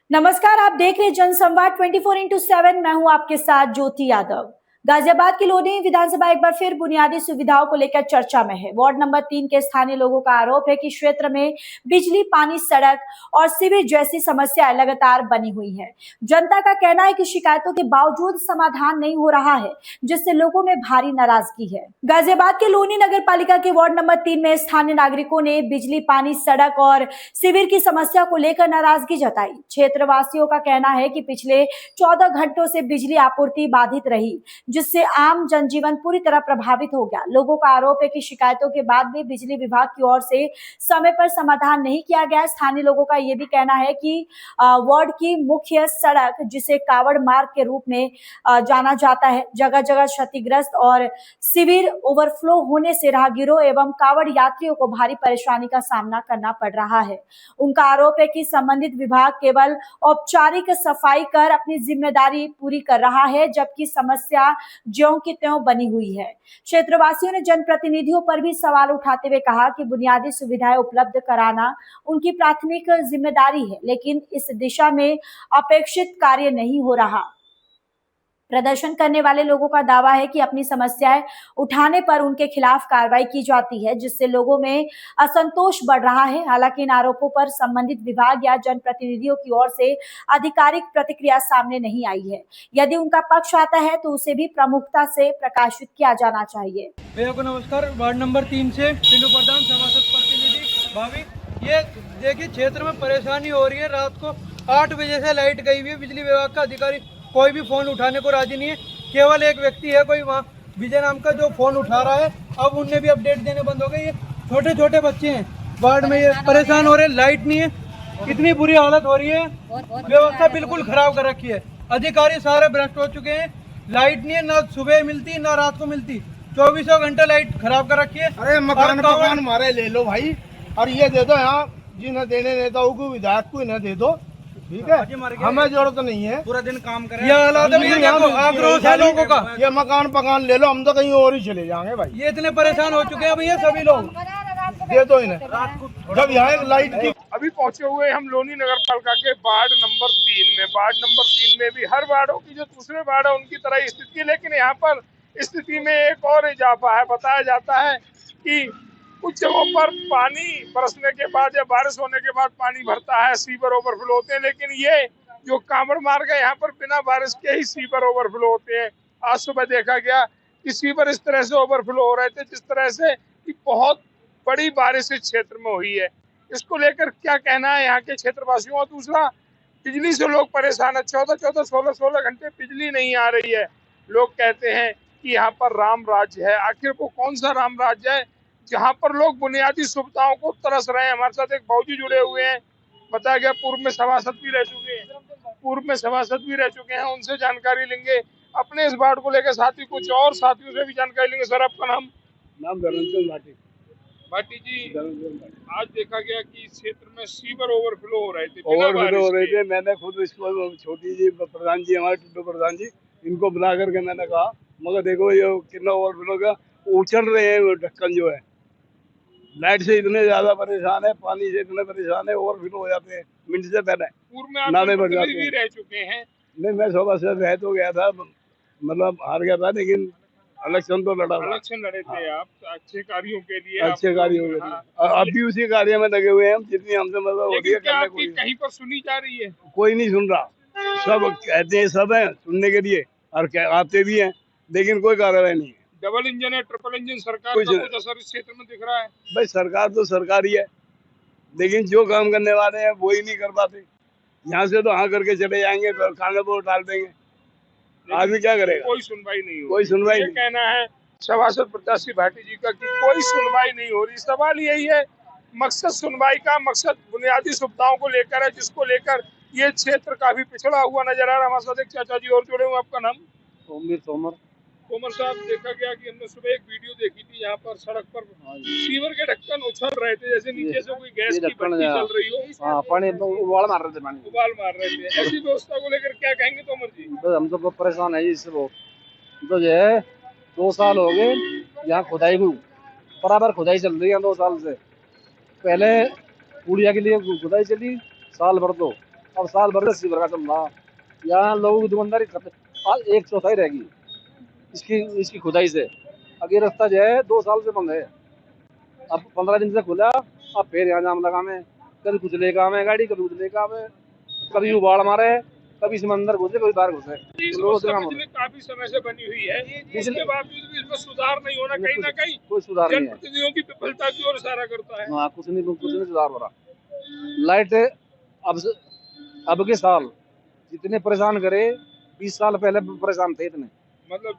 नमस्कार, आप देख रहे जनसंवाद 24/7। मैं हूं आपके साथ ज्योति यादव। गाजियाबाद की लोधी विधानसभा एक बार फिर बुनियादी सुविधाओं को लेकर चर्चा में है। वार्ड नंबर 3 के स्थानीय लोगों का आरोप है कि क्षेत्र में बिजली, पानी, सड़क और सीवेज जैसी समस्याएं लगातार बनी हुई है। जनता का कहना है कि शिकायतों के बावजूद समाधान नहीं हो रहा है, जिससे लोगों में भारी नाराजगी है। गाजियाबाद के लोनी नगर पालिका के वार्ड नंबर 3 में स्थानीय नागरिकों ने बिजली, पानी, सड़क और सीवर की समस्या को लेकर नाराजगी जताई। क्षेत्रवासियों का कहना है कि पिछले 14 घंटों से बिजली आपूर्ति बाधित रही, जिससे आम जनजीवन पूरी तरह प्रभावित हो गया। लोगों का आरोप है कि शिकायतों के बाद भी बिजली विभाग की ओर से समय पर समाधान नहीं किया गया। स्थानीय लोगों का यह भी कहना है कि वार्ड की मुख्य सड़क, जिसे कावड़ मार्ग के रूप में जाना जाता है, जगह जगह क्षतिग्रस्त और सीवर ओवरफ्लो होने से राहगीरों एवं कावड़ यात्रियों को भारी परेशानी का सामना करना पड़ रहा है। उनका आरोप है कि संबंधित विभाग केवल औपचारिक सफाई कर अपनी जिम्मेदारी पूरी कर रहा है, जबकि समस्या ज्यों की त्यों बनी हुई है। क्षेत्रवासियों ने जनप्रतिनिधियों पर भी सवाल उठाते हुए कहा कि बुनियादी सुविधाएं उपलब्ध कराना उनकी प्राथमिक जिम्मेदारी है, लेकिन इस दिशा में अपेक्षित कार्य नहीं हो रहा। प्रदर्शन करने वाले लोगों का दावा है कि अपनी समस्याएं उठाने पर उनके खिलाफ कार्रवाई की जाती है, जिससे लोगों में असंतोष बढ़ रहा है। हालांकि इन आरोपों पर संबंधित विभाग या जनप्रतिनिधियों की ओर से आधिकारिक प्रतिक्रिया सामने नहीं आई है। यदि उनका पक्ष आता है तो उसे भी प्रमुखता से प्रकाशित किया जाना चाहिए। भैया को नमस्कार। वार्ड नंबर 3 से टिल्लू प्रधान, सभासद प्रतिनिधि भाभी। ये देखिए, क्षेत्र में परेशानी हो रही है। रात को 8 बजे से लाइट गई हुई है। बिजली विभाग का अधिकारी कोई भी फोन उठाने को राजी नहीं है। केवल एक व्यक्ति है, कोई वहाँ विजय नाम का, जो फोन उठा रहा है। अब उनने भी अपडेट देने बंद हो गए। ये छोटे छोटे बच्चे हैं वार्ड में, ये परेशान हो रहे हैं। लाइट नहीं है, इतनी बुरी हालत हो रही है। व्यवस्था बिल्कुल खराब कर रखी है। अधिकारी सारे भ्रष्ट हो चुके हैं। लाइट नहीं है, ना सुबह मिलती ना रात को मिलती। 24 घंटे लाइट खराब कर रखी है। अरे मकान हमारे ले लो भाई, और ये दे दो यहाँ जिन्हें देने नेताओं को, विधायक को इन्हें दे दो, ठीक है। हमें जरूरत नहीं है, पूरा दिन काम करें। ये हालात है, आक्रोश है लोगों का। ये मकान ले लो, हम तो कहीं और ही चले जाएंगे भाई। ये इतने परेशान हो चुके हैं भैया सभी लोग। दे दो इन्हें, जब यहाँ लाइट की। अभी पहुंचे हुए हम लोनी नगर पालिका के वार्ड नंबर 3 में। वार्ड नंबर 3 में भी हर वार्डों की जो दूसरे वार्ड है उनकी तरह स्थिति है, लेकिन यहाँ पर स्थिति में एक और इजाफा है। बताया जाता है कि कुछ जगहों पर पानी बरसने के बाद या बारिश होने के बाद पानी भरता है, सीवर ओवरफ्लो होते हैं, लेकिन ये जो कांवड़ मार्ग है यहाँ पर बिना बारिश के ही सीवर ओवरफ्लो होते हैं। आज सुबह देखा गया कि सीवर इस तरह से ओवरफ्लो हो रहे थे, जिस तरह से कि बहुत बड़ी बारिश इस क्षेत्र में हुई है। इसको लेकर क्या कहना है यहाँ के क्षेत्रवासियों का? दूसरा, बिजली से लोग परेशान है। 14-14, 16-16 घंटे बिजली नहीं आ रही है। लोग कहते हैं कि यहाँ पर राम राज्य है। आखिर वो कौन सा राम राज्य है जहाँ पर लोग बुनियादी सुविधाओं को तरस रहे हैं? हमारे साथ एक भाऊजी जुड़े हुए हैं, बताया गया पूर्व में सभासद भी रह चुके हैं। उनसे जानकारी लेंगे अपने इस वार्ड को लेकर। साथ ही कुछ और साथियों से भी जानकारी लेंगे। सर, आपका नाम? धर्मचंद भाटी जी, आज देखा गया कि इस क्षेत्र में सीवर ओवरफ्लो हो रहे थे। मैंने खुद इसको, छोटी जी प्रधान जी, हमारे टिल्लू प्रधान जी, इनको बुला करके मैंने कहा, मगर देखो ये कितना ओवरफ्लो का, उछल रहे हैं ढक्कन जो है। लाइट से इतने ज्यादा परेशान है, पानी से इतने परेशान है, ओवरफ्लो हो जाते हैं मिनट से पहले। पूर्व में आप भी रह चुके हैं? नहीं, मैं सभासद रह तो गया था, मतलब हार गया था, लेकिन इलेक्शन तो लड़ा। इलेक्शन लड़े थे आप अच्छे कार्यों के लिए? अच्छे कार्यों के लिए। और अब भी उसी कार्य में लगे हुए हैं हम, जितनी हमसे मतलब होती है करने को। कहीं पर सुनी जा रही है? कोई नहीं सुन रहा। सब कहते हैं, सब है सुनने के लिए और आते भी हैं, लेकिन कोई कार्रवाई नहीं है। डबल इंजन है, ट्रिपल इंजन सरकार का कुछ असर इस क्षेत्र में दिख रहा है? भाई, सरकार तो सरकार ही है, लेकिन जो काम करने वाले हैं वो ही नहीं कर पाते। यहाँ से तो हाँ करके चले जाएंगे, खाने पर डाल देंगे। आदमी क्या करेगा? कोई सुनवाई नहीं हो। कोई सुनवाई नहीं। कहना है सभासद प्रत्याशी भाटी जी का कि कोई सुनवाई नहीं हो रही। सवाल यही है, मकसद सुनवाई का मकसद बुनियादी सुविधाओं को लेकर है, जिसको लेकर ये क्षेत्र काफी पिछड़ा हुआ नजर आ रहा है। हमारे साथ एक चाचा जी और जुड़े हुए। आपका नाम? तोमर साहब, देखा गया कि हमने सुबह एक वीडियो देखी थी, यहाँ पर सड़क पर सीवर के ढक्कन उछल रहे थे, जैसे नीचे से कोई गैस की भट्टी चल रही हो। पानी उबाल मार रहे थे। ऐसी व्यवस्था को लेकर क्या कहेंगे तोमर जी? हम तो परेशान है इससे बहुत। तो जो है 2 साल हो गए यहाँ खुदाई में, बराबर खुदाई चल रही है 2 साल से। पहले पुड़िया के लिए खुदाई चली साल भर, तो अब साल भर से भर का चल रहा। यहाँ लोगों की दुकानदारी आज 1/4 रहेगी इसकी खुदाई से। अभी रास्ता जो है 2 साल से बंद है, अब 15 दिन से खुला, अब फिर यहाँ जाम लगा में, कभी कुछ लेकर आवे गाड़ी, कभी कुछ लेकर आवे, कभी उबाड़ मारे, कभी समंदर घुसे, कभी बाहर घुसे। बिजली काफी समय से बनी हुई है, इसके बावजूद भी इसमें सुधार नहीं होना, कहीं ना कहीं कोई सुधार नहीं है, जनप्रतिनिधियों की विफलता की ओर इशारा करता है। हाँ, कुछ नहीं सुधार हो रहा। लाइट अब के साल जितने परेशान करे, 20 साल पहले परेशान थे इतने, मतलब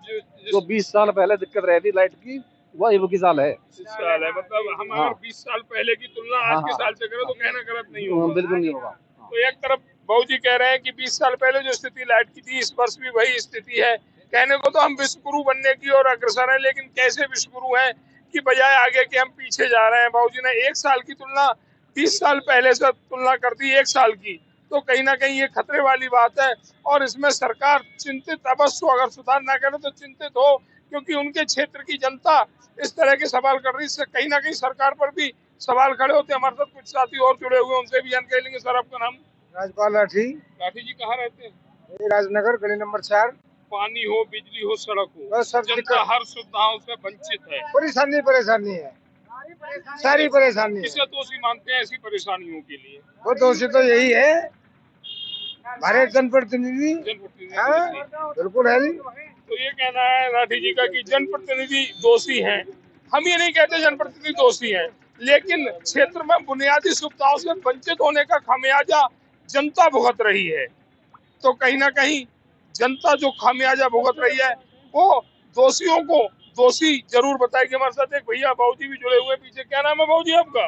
जो 20 साल पहले दिक्कत रहती लाइट की, वह अब की साल है। इस साल है, मतलब हम अगर 20 साल पहले की तुलना आज के साल से करें तो कहना गलत नहीं होगा। बिल्कुल नहीं होगा। तो एक तरफ बाबू जी कह रहे हैं कि 20 साल पहले जो स्थिति लाइट की थी, इस वर्ष भी वही स्थिति है। कहने को तो हम विश्वगुरु बनने की ओर अग्रसर हैं, लेकिन कैसे विश्वगुरु हैं कि बजाय आगे के हम पीछे जा रहे हैं। बाबू जी ने 1 साल की तुलना 20 साल पहले से तुलना कर दी 1 साल की, तो कहीं ना कहीं ये खतरे वाली बात है। और इसमें सरकार चिंतित अवश्य, अगर सुधार ना करे तो चिंतित हो, क्योंकि उनके क्षेत्र की जनता इस तरह के सवाल कर रही है। इससे कहीं ना कहीं सरकार पर भी सवाल खड़े होते हैं। हमारे साथ कुछ साथी और जुड़े हुए, उनसे भी जानकारी लेंगे। सर, आपका नाम? राजपाल राठी। राठी जी कहाँ रहते हैं? राजनगर, गली नंबर 4। पानी हो, बिजली हो, सड़क हो, बस सब जनता हर सुविधाओं से वंचित है। परेशानी है, सारी परेशानी है। किसे दोषी मानते हैं ऐसी परेशानियों के लिए? वो दोषी तो यही है, हमारे जनप्रतिनिधि। हाँ, बिल्कुल है जी। तो ये कहना है राठी जी का कि जनप्रतिनिधि दोषी हैं। हम ये नहीं कहते जनप्रतिनिधि दोषी हैं, लेकिन क्षेत्र में बुनियादी सुविधाओं से वंचित होने का खामियाजा जनता भुगत रही है। तो कहीं ना कहीं जनता जो खामियाजा भुगत रही है, वो दोषियों को दोषी जरूर बताएगी। हमारे साथ एक भैया बाबूजी भी जुड़े हुए पीछे। क्या नाम है बाबूजी आपका?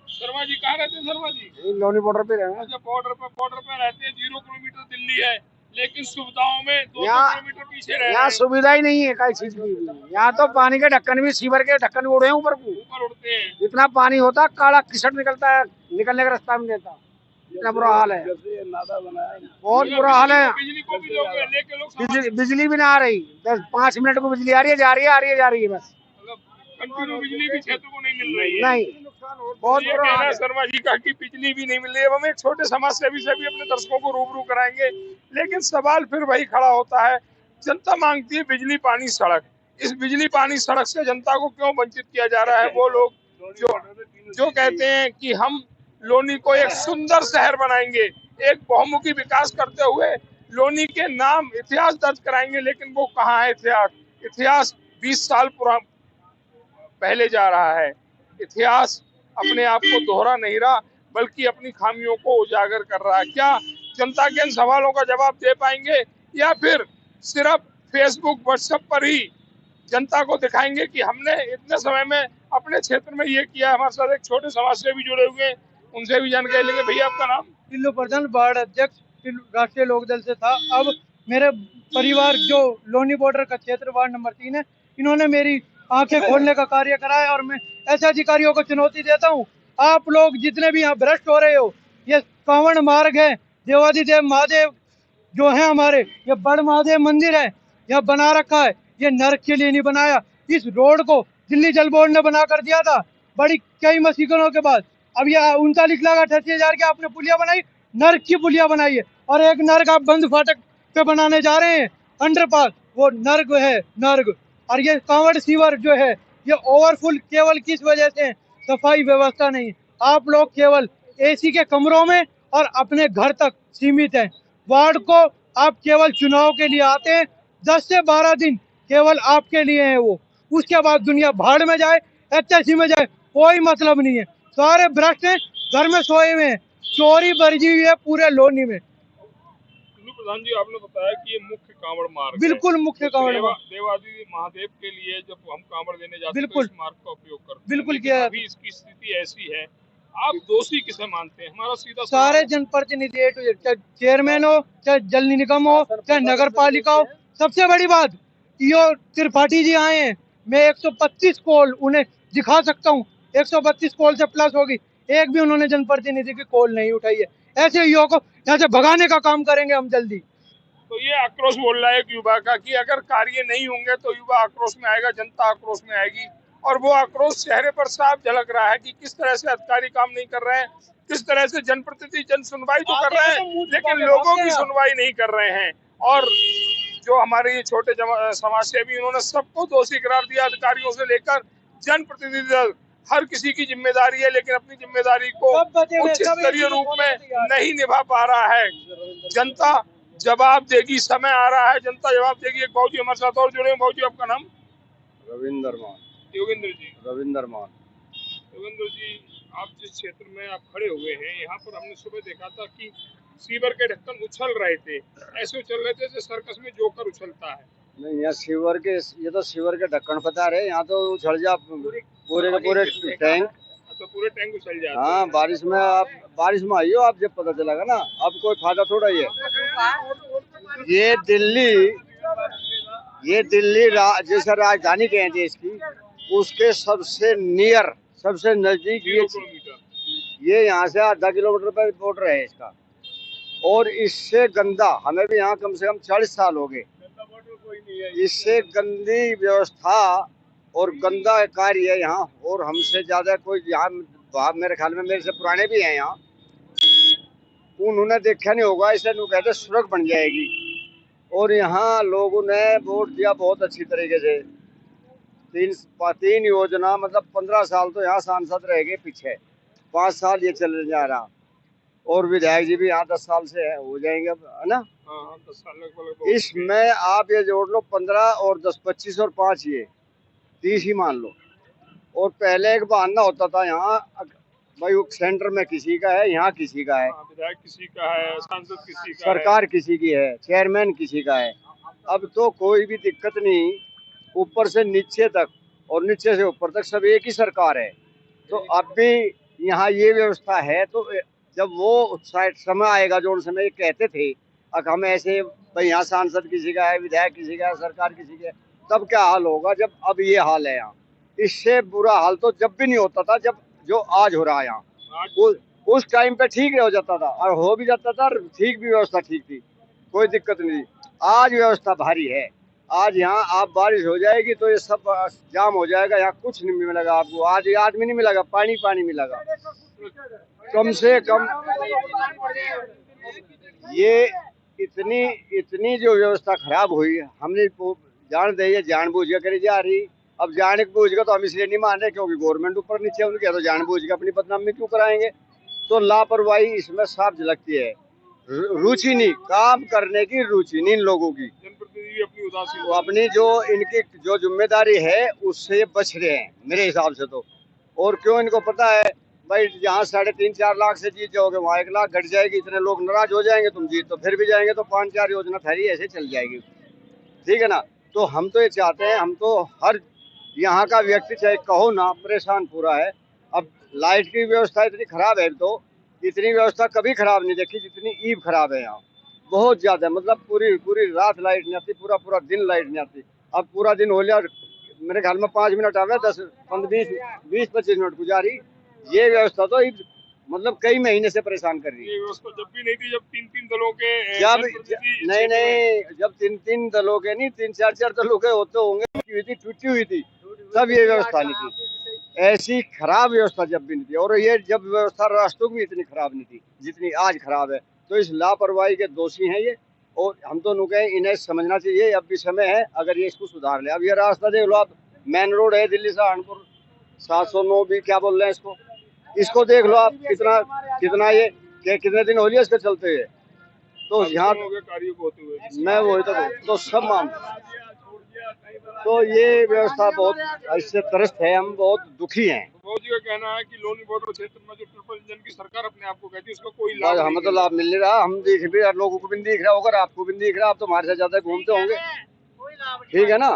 शर्मा जी कहाँ रहते हैं? शर्मा जी लोनी बॉर्डर पे रहना। अच्छा, बॉर्डर पे रहते हैं। 0 किलोमीटर दिल्ली है, लेकिन सुविधाओं में 200 यहाँ- किलोमीटर पीछे रह रहे यहाँ हैं। सुविधा ही नहीं है कई चीज की। यहाँ तो पानी के ढक्कन भी, सीवर के ढक्कन उड़े हैं ऊपर को। ऊपर उड़ते हैं। इतना पानी होता, काला किसट निकलता है, निकलने का रास्ता नहीं देता। इतना बुरा हाल है, बहुत बुरा हाल है। बिजली को भी लोग लेके लोग बिजली भी ना आ रही, 5 मिनट को बिजली आ रही है, जा रही है, आ रही है, जा रही है, बस मतलब कंटिन्यू बिजली भी क्षेत्र को नहीं मिल रही है। नहीं, बहुत ये बुरा कहना हाल है है। शर्मा जी का कि बिजली भी नहीं मिल रही है। अब हम एक छोटे समाज सेवी से भी अपने दर्शकों को रूबरू कराएंगे, लेकिन सवाल फिर वही खड़ा होता है। जनता मांगती है बिजली, पानी, सड़क। इस बिजली, पानी, सड़क से जनता को क्यों वंचित किया जा रहा है? वो लोग जो कहते हैं कि हम लोनी को एक सुंदर शहर बनाएंगे, एक बहुमुखी विकास करते हुए लोनी के नाम इतिहास दर्ज कराएंगे, लेकिन वो कहाँ है इतिहास? इतिहास 20 साल पहले जा रहा है। इतिहास अपने आप को दोहरा नहीं रहा, बल्कि अपनी खामियों को उजागर कर रहा है। क्या जनता के इन सवालों का जवाब दे पाएंगे, या फिर सिर्फ फेसबुक, व्हाट्सएप पर ही जनता को दिखाएंगे कि हमने इतने समय में अपने क्षेत्र में ये किया? हमारे साथ एक छोटे समाज से भी जुड़े हुए, उनसे भी जानकारी लेंगे। भैया आपका नाम? टिल्लू प्रधान, वार्ड अध्यक्ष, राष्ट्रीय लोकदल से था। अब मेरे परिवार जो लोनी बॉर्डर का क्षेत्र वार्ड नंबर 3 है, इन्होंने मेरी आंखें खोलने का कार्य करा है। और मैं ऐसे अधिकारियों को चुनौती देता हूँ, आप लोग जितने भी यहाँ भ्रष्ट हो रहे हो, ये कांवड़ मार्ग है, देवादिदेव महादेव जो है हमारे, ये बड़ महादेव मंदिर है, यह बना रखा है, ये नरक के लिए नहीं बनाया। इस रोड को दिल्ली जल बोर्ड ने बना कर दिया था, बड़ी कई मसीकनों के बाद। अब ये 39,88,000 की आपने पुलिया बनाई, नर्क की पुलिया बनाई है। और एक नर्क आप बंद फाटक पे बनाने जा रहे हैं, अंडरपास, वो नर्क है, नर्क। और ये कांवड़ सीवर जो है, ये ओवरफुल केवल किस वजह से? सफाई व्यवस्था नहीं। आप लोग केवल एसी के कमरों में और अपने घर तक सीमित हैं। वार्ड को आप केवल चुनाव के लिए आते हैं, 10 से 12 दिन केवल आपके लिए है वो। उसके बाद दुनिया भाड़ में जाए, HSC में जाए, कोई मतलब नहीं है। सारे भ्रष्ट हैं, घर में सोए हुए हैं, चोरी बरजी हुई है पूरे लोनी में। प्रधान जी, आपने बताया कि ये मुख्य कांवड़ मार्ग बिल्कुल मुख्य कांवड़ मार्ग, देवादिदेव महादेव के लिए जब हम कांवड़ देने जाते हैं बिल्कुल तो इस मार्ग का उपयोग करते हैं। बिल्कुल लेकिन किया अभी इसकी स्थिति ऐसी है, आप दोषी किसे मानते हैं? हमारा सीधा सारे जनप्रतिनिधि A to Z, चाहे चेयरमैन हो, चाहे जल निगम हो, चाहे नगर पालिका हो। सबसे बड़ी बात, यो त्रिपाठी जी आए हैं, मैं 125 कॉल उन्हें दिखा सकता हूँ, 132 कॉल से प्लस होगी, एक भी उन्होंने जनप्रतिनिधि की कॉल नहीं उठाई है। ऐसे युवाओं को यहाँ से भगाने का काम करेंगे हम जल्दी। तो ये आक्रोश बोल रहा है एक युवा का कि अगर कार्य नहीं होंगे तो युवा आक्रोश में आएगा, जनता आक्रोश में आएगी। और वो आक्रोश चेहरे पर साफ झलक रहा है कि किस तरह से अधिकारी काम नहीं कर रहे हैं, किस तरह से जनप्रतिनिधि जन सुनवाई तो कर रहे हैं लेकिन लोगों की सुनवाई नहीं कर रहे हैं। और जो हमारे ये छोटे समाज सेवी, उन्होंने सबको दोषी करार दिया, अधिकारियों से लेकर जनप्रतिनिधि, हर किसी की जिम्मेदारी है, लेकिन अपनी जिम्मेदारी को उच्च स्तरीय रूप में नहीं निभा पा रहा है। जनता जवाब देगी, समय आ रहा है, जनता जवाब देगी। एक भाऊ जी हमारे साथ और जुड़े हैं। भाऊ जी, आपका नाम? रविंदर मान। योगेंद्र जी। रविंदर मान। योगेंद्र जी, आप जिस क्षेत्र में आप खड़े हुए हैं, यहाँ पर हमने सुबह देखा था कि सीवर के ढक्कन उछल रहे थे, ऐसे उछल रहे थे जैसे सर्कस में जोकर उछलता है। नहीं, यहाँ सीवर के, ये तो सीवर के ढक्कन पता रहे, यहाँ तो उछल जा पूरे के पूरे टैंक। तो पूरे टैंक उछल जाते हैं। हाँ, बारिश में आप बारिश में आइयो, आप जब पता चलेगा ना, अब कोई फायदा थोड़ा ही है। ये दिल्ली जैसे राजधानी कहें देश की, उसके सबसे नियर, सबसे नजदीक ये यहाँ से 0.5 किलोमीटर पर बॉर्डर है इसका। और इससे गंदा, हमें भी यहाँ कम से कम 40 साल हो गए, इससे गंदी व्यवस्था और गंदा कार्य है यहाँ। और हमसे ज्यादा कोई यहाँ, मेरे ख्याल में मेरे से पुराने भी हैं यहाँ, उन्होंने देखा नहीं होगा, इसलिए वो कहते सड़क बन जाएगी। और यहाँ लोगों ने वोट दिया बहुत अच्छी तरीके से, तीन योजना, मतलब 15 साल तो यहाँ सांसद रह गए, पीछे 5 साल ये चल जा रहा। और विधायक जी भी यहाँ 10 साल से हो जाएंगे अब, है ना? 10 साल लगभग। इसमें आप ये जोड़ लो 15 और 10, 25 और 5, ये 30 ही मान लो। और पहले एक बहाना होता था यहाँ, भाई सेंटर में किसी का है, यहाँ किसी का है, विधायक किसी का है, सांसद किसी का सरकार है, किसी की है, चेयरमैन किसी का है। अब तो कोई भी दिक्कत नहीं, ऊपर से नीचे तक और नीचे से ऊपर तक सब एक ही सरकार है। तो अब भी यहाँ ये व्यवस्था है। तो जब वो समय आएगा जो समय ये कहते थे अब हम ऐसे, भाई यहाँ सांसद किसी का है, विधायक किसी का है, सरकार किसी का है, तब क्या हाल होगा जब अब ये हाल है यहाँ। इससे बुरा हाल तो जब भी नहीं होता था, जब जो आज हो रहा है यहाँ। उस टाइम पे ठीक हो जाता था और हो भी जाता था, ठीक भी व्यवस्था ठीक थी, कोई दिक्कत नहीं। आज व्यवस्था भारी है। आज यहाँ आप बारिश हो जाएगी तो ये सब जाम हो जाएगा, यहाँ कुछ नहीं मिलेगा आपको। आज आदमी नहीं मिलेगा, पानी मिलेगा कम से कम। ये इतनी जो व्यवस्था खराब हुई, हमने जान दे, ये जानबूझ के करी जा रही। अब जान बूझ के तो हम इसलिए नहीं मान रहे क्योंकि गवर्नमेंट ऊपर नीचे उनके, तो जानबूझ के अपनी बदनामी क्यों कराएंगे? तो लापरवाही इसमें साफ झलकती है, रुचि नहीं, काम करने की रुचि नहीं इन लोगों की। जनप्रतिनिधि अपनी उदासीन, अपनी जो इनकी जो जिम्मेदारी है उससे बच रहे हैं मेरे हिसाब से तो। और क्यों, इनको पता है भाई जहाँ 3.5-4 लाख से जीत जाओगे वहाँ 1 लाख घट जाएगी, इतने लोग नाराज हो जाएंगे, तुम जीत तो फिर भी जाएंगे तो 5-4 योजना ठहरी ऐसे चल जाएगी, ठीक है ना? तो हम तो ये चाहते हैं, हम तो हर यहाँ का व्यक्ति चाहे कहो ना, परेशान पूरा है। अब लाइट की व्यवस्था इतनी खराब है, तो इतनी व्यवस्था कभी खराब नहीं देखी जितनी ईब खराब है यहाँ, बहुत ज्यादा। मतलब पूरी रात लाइट नहीं आती, पूरा दिन लाइट नहीं आती। अब पूरा दिन हो लिया, मेरे ख्याल में 5 मिनट आवे, 10, 15, 20-25 मिनट गुजारी। ये व्यवस्था तो मतलब कई महीने से परेशान कर रही है। ये व्यवस्था जब भी नहीं थी, जब 3-3 दलों के नहीं, जब 3-3 दलों के नहीं, 3-4 दलों के होते होंगे, टूटी हुई थी, तब ये व्यवस्था नहीं थी। ऐसी खराब व्यवस्था जब भी नहीं थी। और ये जब व्यवस्था रास्तों की इतनी खराब नहीं थी जितनी आज खराब है। तो इस लापरवाही के दोषी हैं ये, और हम तो कहें इन्हें समझना चाहिए अब भी समय है, अगर ये इसको सुधार ले। अब ये रास्ता देख लो आप, मेन रोड है दिल्ली सहारनपुर 709 भी क्या बोल रहे हैं इसको देख लो आप, कितना ये कितने दिन हो लिया इसके चलते हुए। तो यहाँ कार्य को होते हुए मैं वही तो सब मानता। तो ये व्यवस्था बहुत, इससे त्रस्त है, हम बहुत दुखी हैं। मोदी जी का कहना है कि लोनी बॉर्डर क्षेत्र में जो ट्रिपल इंजन की सरकार अपने आप को कहती है, उसका कोई लाभ हमें तो लाभ मिल नहीं रहा। हम देख भी, लोगों को भी दिख रहा होगा, आपको भी दिख रहा, आप तो हमारे से ज्यादा घूमते होंगे, ठीक है ना?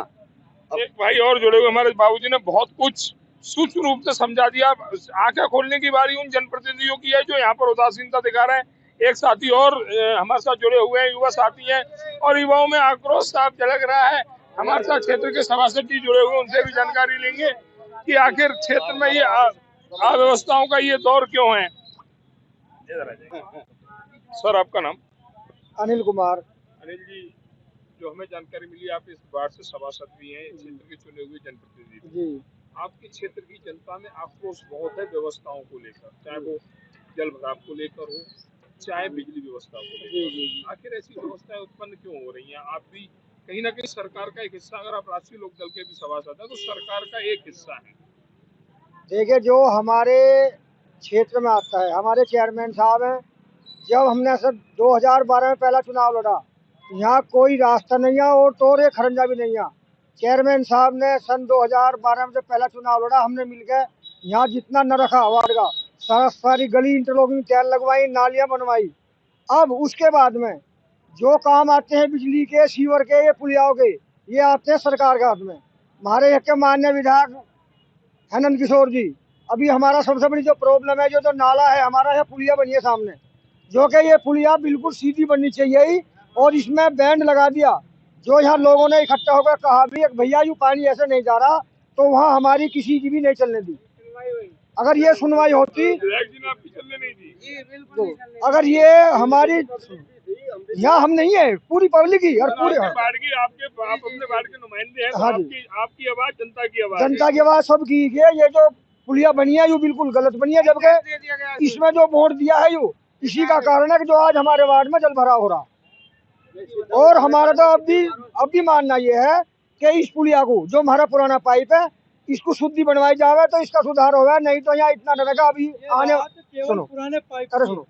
एक भाई और जुड़े हुए हमारे बाबूजी ने बहुत कुछ सूक्ष्म रूप से समझा दिया। आंखें खोलने की बारी उन जनप्रतिनिधियों की है जो यहाँ पर उदासीनता दिखा रहे हैं। एक साथी और हमारे साथ जुड़े हुए हैं, युवा साथी हैं, और युवाओं में आक्रोश साफ झलक रहा है। हमारे साथ क्षेत्र के सभासद जी जुड़े हुए, उनसे भी जानकारी लेंगे कि आखिर क्षेत्र में ये अव्यवस्थाओं का ये दौर क्यों है। सर, आपका नाम? अनिल कुमार। अनिल जी, जो हमें जानकारी मिली, आप इस वार्ड से सभासद भी हैं, क्षेत्र के चुने हुए जनप्रतिनिधि। जी, आपके क्षेत्र की जनता में आक्रोश बहुत है व्यवस्थाओं को लेकर, चाहे वो जल भराव को लेकर हो, चाहे बिजली व्यवस्था को लेकर। आखिर ऐसी व्यवस्थाएं उत्पन्न क्यों हो रही हैं? आप भी कहीं ना कहीं सरकार का एक हिस्सा, अगर आप राष्ट्रीय लोक दल के भी सभासद हैं तो सरकार का एक हिस्सा है। देखिए, जो हमारे क्षेत्र में आता है, हमारे चेयरमैन साहब हैं, जब हमने सर 2012 में पहला चुनाव लड़ा, यहाँ कोई रास्ता नहीं है और तोड़ एक खरंजा भी नहीं है। चेयरमैन साहब ने सन 2012 में जब पहला चुनाव लड़ा, हमने मिलकर यहाँ जितना न रखा वार्ड का सारी गली इंटरलॉकिंग टाइल लगवाई, नालियाँ बनवाई। अब उसके बाद में जो काम आते हैं बिजली के, सीवर के, ये पुलियाओं के, ये आते हैं सरकार के हाथ में। हमारे यहाँ के माननीय विधायक है नंद किशोर जी, अभी हमारा सबसे बड़ी जो प्रॉब्लम है, जो नाला है हमारा, है पुलिया बनी है सामने, जो कि ये पुलिया बिल्कुल सीधी बननी चाहिए ही, और इसमें बैंड लगा दिया। जो यहाँ लोगों ने इकट्ठा होकर कहा भी भैया यूँ पानी ऐसे नहीं जा रहा, तो वहाँ हमारी किसी की भी नहीं चलने दी। अगर ये सुनवाई होती, तो अगर ये हमारी, यहाँ हम नहीं है, पूरी पब्लिक ही और पूरे आप अपने वार्ड के नुमाइंदे हैं, तो हाँ जी, आपकी आवाज जनता की आवाज है। जनता की आवाज सबकी है। ये जो पुलिया बनी है, ये बिल्कुल गलत बनी है, जबकि इसमें जो वोट दिया है यू इसी का कारण है कि जो आज हमारे वार्ड में जल भराव हो रहा। और हमारा तो अब भी मानना ये है कि इस पुलिया को, जो हमारा पुराना पाइप है, इसको शुद्धि बनवाई जावे तो इसका सुधार होगा, नहीं तो यहाँ इतना डरेगा। अभी आने सुनो, पुराने पाइप अरे सुनो,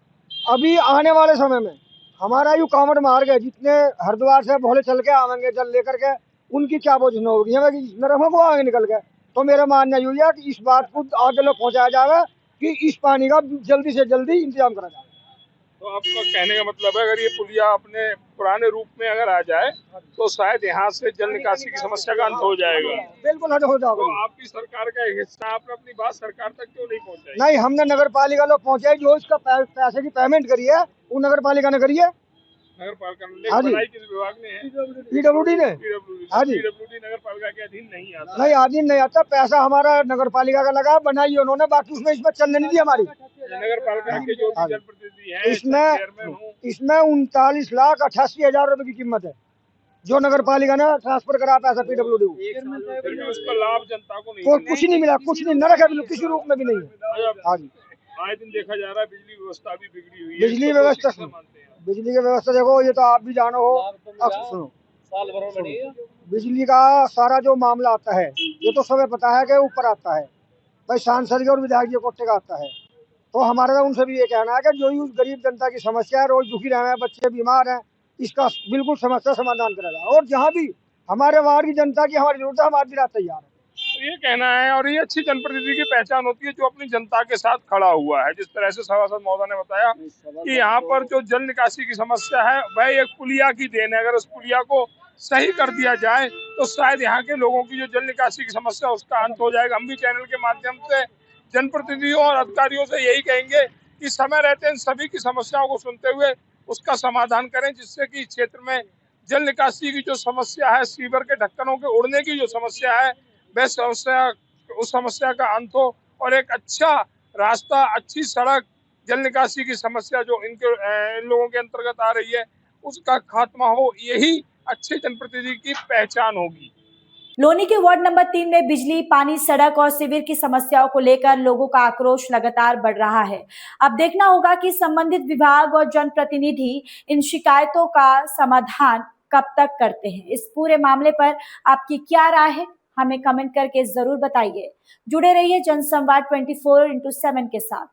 अभी आने वाले समय में हमारा यू कांवड़ मार्ग है, जितने हरिद्वार से भोले चल के आवेंगे जल लेकर के, उनकी क्या पोजिशन होगी, हमें नरकों को आगे निकल के। तो मेरा मानना यू है कि इस बात को आगे लोग पहुँचाया जाए कि इस पानी का जल्दी से जल्दी इंतजाम करा जाए। तो आपका कहने का मतलब है, अगर ये पुलिया अपने पुराने रूप में अगर आ जाए तो शायद यहाँ से जल निकासी की समस्या का अंत हो जाएगा। बिल्कुल हद हो जाएगा। तो आपकी सरकार का एक हिस्सा, आपने अपनी बात सरकार तक क्यों नहीं पहुँचाई? नहीं, हमने नगर पालिका लोग पहुँचाई, जो इसका पैसे की पेमेंट करी है वो नगर पालिका ने करी है। नगर पालिका हाँ जी, बनाई किस विभाग ने है? पीडब्ल्यूडी ने। हाँ जी, पीडब्ल्यूडी नगर पालिका के अधीन नहीं आता। नहीं, अधीन नहीं आता, पैसा हमारा नगर पालिका का लगा, बनाई उन्होंने, बाकी उसमें इसमें चलने नहीं दी हमारी। नगर पालिका के जो भी जनप्रतिनिधि हैं, इसमें 39,88,000 रुपए की कीमत है, जो नगर पालिका ने ट्रांसफर करा पैसा पीडब्ल्यूडी को। फिर भी उसका लाभ जनता को नहीं कोई कुछ नहीं मिला, कुछ नहीं, न रखा, किसी रूप में भी नहीं है। हाँ जी, आए दिन देखा जा रहा है बिजली व्यवस्था भी बिगड़ी हुई है। बिजली व्यवस्था, बिजली की व्यवस्था देखो, ये तो आप भी जानो हो। अब सुनो, बिजली का सारा जो मामला आता है, ये तो सबे पता है कि ऊपर आता है भाई, सांसद के और विधायक जी कोटे का आता है। तो हमारा तो उनसे भी ये कहना है कि जो यूँ गरीब जनता की समस्या है, रोज दुखी रहे हैं, बच्चे बीमार हैं, इसका बिल्कुल समस्या समाधान करा जाए। और जहाँ भी हमारे वार्ड की जनता की हमारी जरूरत है, हम आज भी रात तैयार है। ये कहना है, और ये अच्छी जनप्रतिनिधि की पहचान होती है जो अपनी जनता के साथ खड़ा हुआ है। जिस तरह से सभासद महोदय ने बताया कि यहाँ पर जो जल निकासी की समस्या है वह एक पुलिया की देन है। अगर उस पुलिया को सही कर दिया जाए तो शायद यहाँ के लोगों की जो जल निकासी की समस्या उसका अंत हो जाएगा। हम भी चैनल के माध्यम से जनप्रतिनिधियों और अधिकारियों से यही कहेंगे कि समय रहते इन सभी की समस्याओं को सुनते हुए उसका समाधान करें, जिससे कि क्षेत्र में जल निकासी की जो समस्या है, सीवर के ढक्कनों के उड़ने की जो समस्या है, वह समस्या, उस समस्या का अंत हो और एक अच्छा रास्ता, अच्छी सड़क, जल निकासी की समस्या जो इन लोगों के अंतर्गत आ रही है उसका खात्मा हो। यही अच्छे जनप्रतिनिधि की पहचान होगी। लोनी के वार्ड नंबर 3 में बिजली, पानी, सड़क और सीवर की समस्याओं को लेकर लोगों का आक्रोश लगातार बढ़ रहा है। अब देखना होगा कि संबंधित विभाग और जनप्रतिनिधि इन शिकायतों का समाधान कब तक करते हैं। इस पूरे मामले पर आपकी क्या राय है, हमें कमेंट करके जरूर बताइए। जुड़े रहिए जनसंवाद 24x7 के साथ।